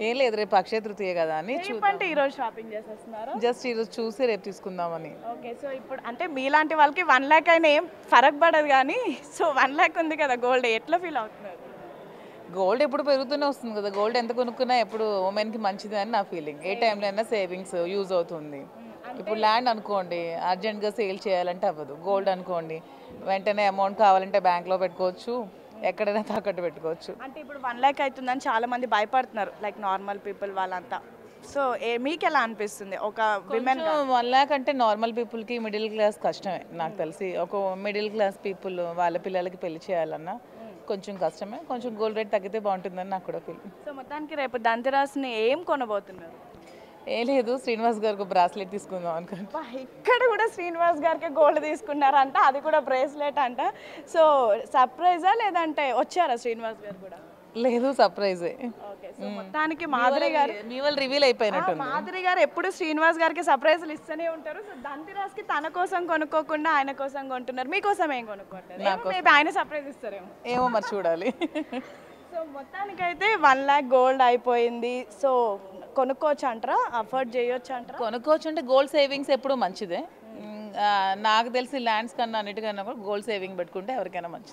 ఏం లేదు, రేపు అక్షయ తృతీయ కదా అని అంటే ఈరోజు షాపింగ్ చేసేస్తున్నారు. జస్ట్ ఈరోజు చూసి రేపు తీసుకుందామని. ఓకే, సో ఇప్పుడు అంటే మీలాంటి వాళ్ళకి 1 లాక్ అయినా ఏం ఫరక్ పడదు కానీ, సో 1 లాక్ ఉంది కదా గోల్డ్, ఎట్లా ఫీల్ అవుతున్నారు? గోల్డ్ ఎప్పుడు పెరుగుతూనే వస్తుంది కదా, గోల్డ్ ఎంత కొనుక్కున్నా ఎప్పుడు ఉమెన్కి మంచిది అని నా ఫీలింగ్. ఏ టైంలో అయినా సేవింగ్స్ యూజ్ అవుతుంది. ఇప్పుడు ల్యాండ్ అనుకోండి, అర్జెంట్గా సేల్ చేయాలంటే అవ్వదు. గోల్డ్ అనుకోండి, వెంటనే అమౌంట్ కావాలంటే బ్యాంక్లో పెట్టుకోవచ్చు, ఎక్కడైనా తాకట్టు పెట్టుకోవచ్చు. అంటే ఇప్పుడు 1 లాక్ అవుతుందని చాలా మంది భయపడుతున్నారు, లైక్ నార్మల్ పీపుల్ వాళ్ళంతా. సో మీకు ఎలా అనిపిస్తుంది ఒక విమెన్? 1 లాక్ అంటే నార్మల్ పీపుల్కి, మిడిల్ క్లాస్ కష్టమే నాకు తెలిసి. ఒక మిడిల్ క్లాస్ పీపుల్ వాళ్ళ పిల్లలకి పెళ్లి చేయాలన్నా కొంచెం కష్టమే. కొంచెం గోల్డ్ రేట్ తగ్గితే బాగుంటుందని నాకు కూడా ఫీల్. సో మొత్తానికి రేపు ధనతెరస్ని ఏం కొనబోతున్నారు? ఏ లేదు, శ్రీనివాస్ గారికి బ్రాస్లెట్ తీసుకుందాం అనుకుంటా. ఇక్కడ కూడా శ్రీనివాస్ గారికి గోల్డ్ తీసుకున్నారంట, అది కూడా బ్రేస్లెట్ అంట. సో సర్ప్రైజా లేదంటే వచ్చారా శ్రీనివాస్ గారు కూడా? లేదు, సర్ప్రైజే. ఓకే, సో మొత్తానికి మాధురి గారు, మీ వాళ్ళు రివీల్ అయిపోయినట్టు. మాధురి గారు ఎప్పుడు శ్రీనివాస్ గారికి సర్ప్రైజులు ఇస్తూనే ఉంటారు. సో ధనతెరస్కి తన కోసం కొనుక్కోకుండా ఆయన కోసం కొంటున్నారు. మీకోసం ఏం కొనుక్కుంటారు? మేబీ ఆయన సర్ప్రైజ్ ఇస్తారేమో. ఏమో మరి చూడాలి. సో మొత్తానికైతే 1 లాక్ గోల్డ్ అయిపోయింది. సో కొనుక్కోవచ్చు అంటారా? అఫోర్డ్ చేయొచ్చు అంటారా? కొనుక్కోవచ్చు అంటే గోల్డ్ సేవింగ్స్ ఎప్పుడు మంచిదే. నాకు తెలిసి ల్యాండ్స్ కన్నా అన్నిటికన్నా కూడా గోల్డ్ సేవింగ్ పెట్టుకుంటే ఎవరికైనా మంచిది.